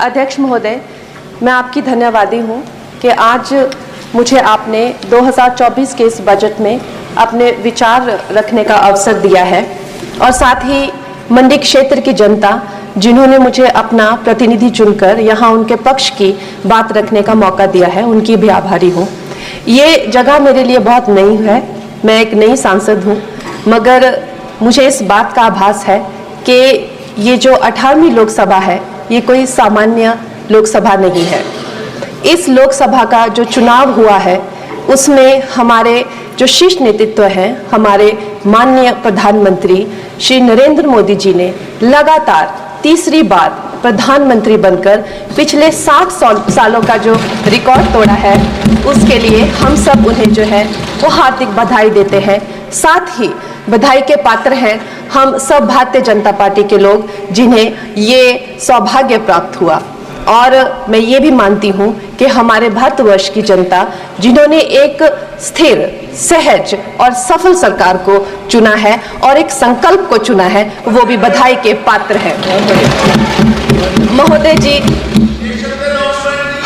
अध्यक्ष महोदय, मैं आपकी धन्यवादी हूँ कि आज मुझे आपने 2024 के इस बजट में अपने विचार रखने का अवसर दिया है और साथ ही मंडी क्षेत्र की जनता जिन्होंने मुझे अपना प्रतिनिधि चुनकर यहाँ उनके पक्ष की बात रखने का मौका दिया है, उनकी भी आभारी हूँ। ये जगह मेरे लिए बहुत नई है, मैं एक नई सांसद हूँ, मगर मुझे इस बात का आभास है कि ये जो 18वीं लोकसभा है ये कोई सामान्य लोकसभा नहीं है। इस लोकसभा का जो चुनाव हुआ है उसमें हमारे जो शीर्ष नेतृत्व हैं, हमारे माननीय प्रधानमंत्री श्री नरेंद्र मोदी जी ने लगातार तीसरी बार प्रधानमंत्री बनकर पिछले 60 सालों का जो रिकॉर्ड तोड़ा है, उसके लिए हम सब उन्हें जो है वो हार्दिक बधाई देते हैं। साथ ही बधाई के पात्र हैं हम सब भारतीय जनता पार्टी के लोग जिन्हें ये सौभाग्य प्राप्त हुआ। और मैं ये भी मानती हूँ कि हमारे भारतवर्ष की जनता जिन्होंने एक स्थिर, सहज और सफल सरकार को चुना है और एक संकल्प को चुना है, वो भी बधाई के पात्र हैं। महोदय जी,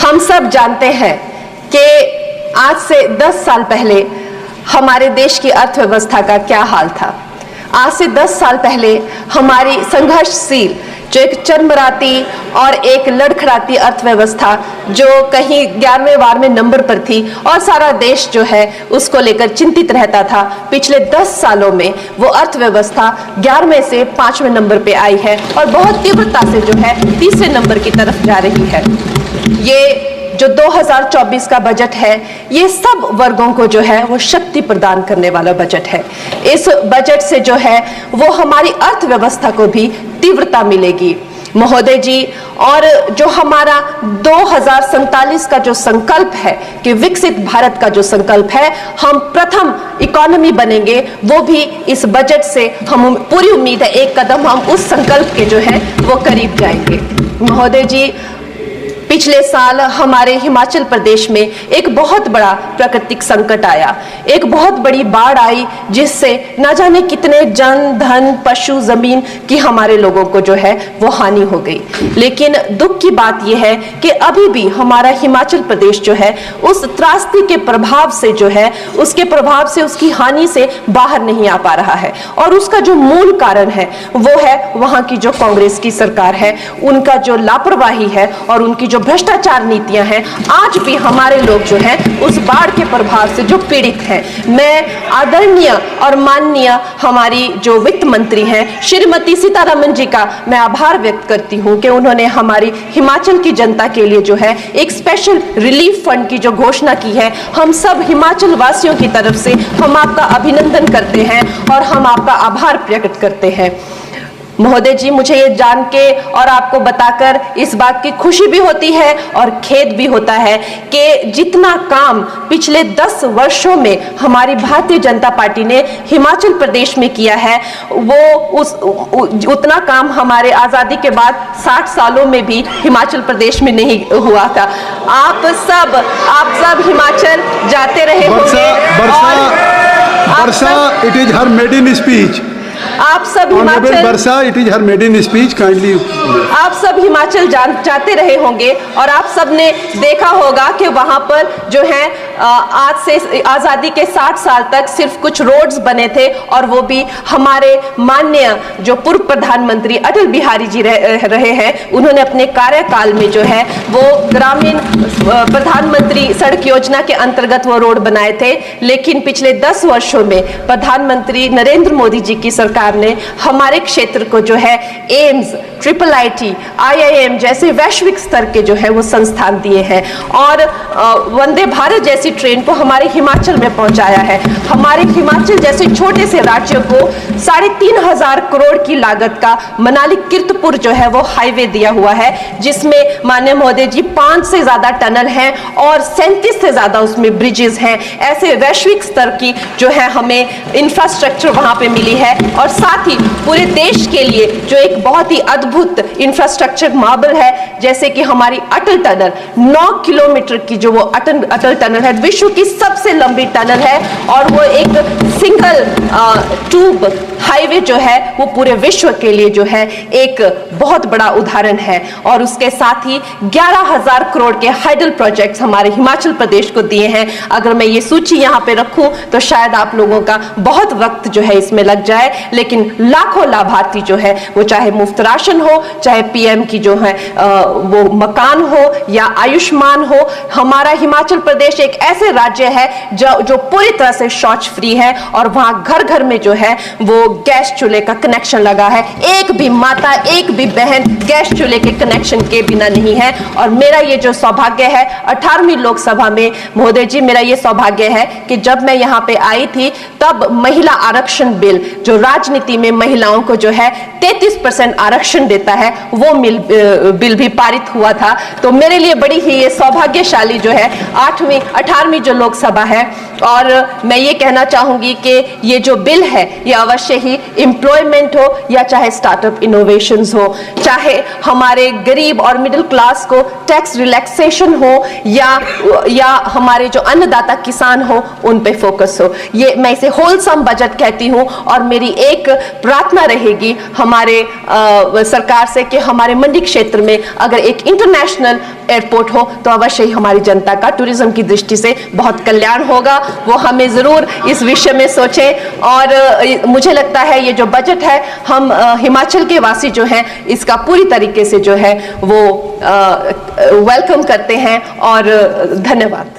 हम सब जानते हैं कि आज से 10 साल पहले हमारे देश की अर्थव्यवस्था का क्या हाल था। आज से 10 साल पहले हमारी संघर्षशील जो एक चरमराती और एक लड़खड़ाती अर्थव्यवस्था जो कहीं 11वें-12वें नंबर पर थी और सारा देश जो है उसको लेकर चिंतित रहता था, पिछले 10 सालों में वो अर्थव्यवस्था 11वें से 5वें नंबर पे आई है और बहुत तीव्रता से जो है 3रे नंबर की तरफ जा रही है। ये जो 2024 का बजट है ये सब वर्गों को जो है वो शक्ति प्रदान करने वाला बजट है। इस बजट से जो है वो हमारी अर्थव्यवस्था को भी तीव्रता मिलेगी महोदय जी। और जो हमारा 2047 का जो संकल्प है कि विकसित भारत का जो संकल्प है, हम प्रथम इकोनॉमी बनेंगे, वो भी इस बजट से हम पूरी उम्मीद है एक कदम हम उस संकल्प के जो है वो करीब जाएंगे। महोदय जी, पिछले साल हमारे हिमाचल प्रदेश में एक बहुत बड़ा प्राकृतिक संकट आया, एक बहुत बड़ी बाढ़ आई जिससे न जाने कितने जन, धन, पशु, जमीन की हमारे लोगों को जो है वो हानि हो गई। लेकिन दुख की बात यह है कि अभी भी हमारा हिमाचल प्रदेश जो है उस त्रासदी के प्रभाव से जो है उसके प्रभाव से, उसकी हानि से बाहर नहीं आ पा रहा है। और उसका जो मूल कारण है वो है वहां की जो कांग्रेस की सरकार है, उनका जो लापरवाही है और उनकी जो भ्रष्टाचार नीतियां हैं। आज भी हमारे लोग जो हैं उस बाढ़ के प्रभाव से जो पीड़ित हैं। मैं आदरणीय और माननीय हमारी जो वित्त मंत्री हैं श्रीमती सीतारमण जी का मैं आभार व्यक्त करती हूं कि उन्होंने हमारी हिमाचल की जनता के लिए जो है एक स्पेशल रिलीफ फंड की जो घोषणा की है। हम सब हिमाचल वासियों की तरफ से हम आपका अभिनंदन करते हैं और हम आपका आभार प्रकट करते हैं। महोदय जी, मुझे ये जान के और आपको बताकर इस बात की खुशी भी होती है और खेद भी होता है कि जितना काम पिछले 10 वर्षों में हमारी भारतीय जनता पार्टी ने हिमाचल प्रदेश में किया है वो उतना काम हमारे आज़ादी के बाद 60 सालों में भी हिमाचल प्रदेश में नहीं हुआ था। आप सब हिमाचल जाते रहे होंगे। Varsha, it is her maiden speech. आप सब Himachal, Varsha, it is her maiden speech, kindly. आप सब हिमाचल जाते रहे होंगे और आप सब ने देखा होगा कि वहां पर जो है आज से आज़ादी के 60 साल तक सिर्फ कुछ रोड्स बने थे और वो भी हमारे माननीय जो पूर्व प्रधानमंत्री अटल बिहारी जी रहे हैं, उन्होंने अपने कार्यकाल में जो है वो ग्रामीण प्रधानमंत्री सड़क योजना के अंतर्गत वो रोड बनाए थे। लेकिन पिछले 10 वर्षों में प्रधानमंत्री नरेंद्र मोदी जी की सरकार ने हमारे क्षेत्र को जो है एम्स, IIT, IIM जैसे वैश्विक स्तर के जो है वो संस्थान दिए हैं और वंदे भारत जैसी ट्रेन को हमारे हिमाचल में पहुंचाया है। हमारे हिमाचल जैसे छोटे से राज्य को 3,500 करोड़ की लागत का मनाली कीर्तपुर जो है वो हाईवे दिया हुआ है, जिसमें माननीय महोदय जी 5 से ज्यादा टनल हैं और 37 से ज्यादा उसमें ब्रिजेस हैं। ऐसे वैश्विक स्तर की जो है हमें इंफ्रास्ट्रक्चर वहां पे मिली है और साथ ही पूरे देश के लिए जो एक बहुत ही अद्भुत इंफ्रास्ट्रक्चर मार्बल है, जैसे कि हमारी अटल टनल 9 किलोमीटर की जो वो अटल टनल है, विश्व की सबसे लंबी टनल है और वो एक सिंगल ट्यूब हाईवे जो है वो पूरे विश्व के लिए जो है एक बहुत बड़ा उदाहरण है। और उसके साथ ही 11,000 करोड़ के हाइडल प्रोजेक्ट्स हमारे हिमाचल प्रदेश को दिए हैं। अगर मैं ये सूची यहाँ पे रखूं तो शायद आप लोगों का बहुत वक्त जो है इसमें लग जाए, लेकिन लाखों लाभार्थी जो है वो चाहे मुफ्त राशन हो, चाहे पीएम की जो है वो मकान हो या आयुष्मान हो। हमारा हिमाचल प्रदेश एक ऐसे राज्य है जो पूरी तरह से शौच फ्री है और वहां घर घर में जो है वो गैस चूल्हे का कनेक्शन लगा है। एक भी माता, एक भी बहन गैस चूल्हे के कनेक्शन के बिना नहीं है। और मेरा ये जो सौभाग्य है 18वीं लोकसभा में, महोदय जी, मेरा ये सौभाग्य है कि जब मैं यहाँ पे आई थी तब महिला आरक्षण बिल जो राजनीति में महिलाओं को जो है 33% आरक्षण देता है वो बिल भी पारित हुआ था। तो मेरे लिए बड़ी ही ये सौभाग्यशाली जो है 18वीं जो लोकसभा है। और मैं ये कहना चाहूंगी कि ये जो बिल है ये अवश्य ही एम्प्लॉयमेंट हो या चाहे स्टार्टअप इनोवेशंस हो, चाहे हमारे गरीब और मिडिल क्लास को टैक्स रिलैक्सेशन हो या हमारे जो अन्नदाता किसान हो उन पे फोकस हो। ये मैं इसे होलसम बजट कहती हूँ। और मेरी एक प्रार्थना रहेगी हमारे सरकार से कि हमारे मंडी क्षेत्र में अगर एक इंटरनेशनल एयरपोर्ट हो तो अवश्य ही हमारी जनता का टूरिज्म की दृष्टि से बहुत कल्याण होगा। वो हमें जरूर इस विषय में सोचें। और मुझे लगता है ये जो बजट है हम हिमाचल के वासी जो हैं इसका पूरी तरीके से जो है वो वेलकम करते हैं। और धन्यवाद।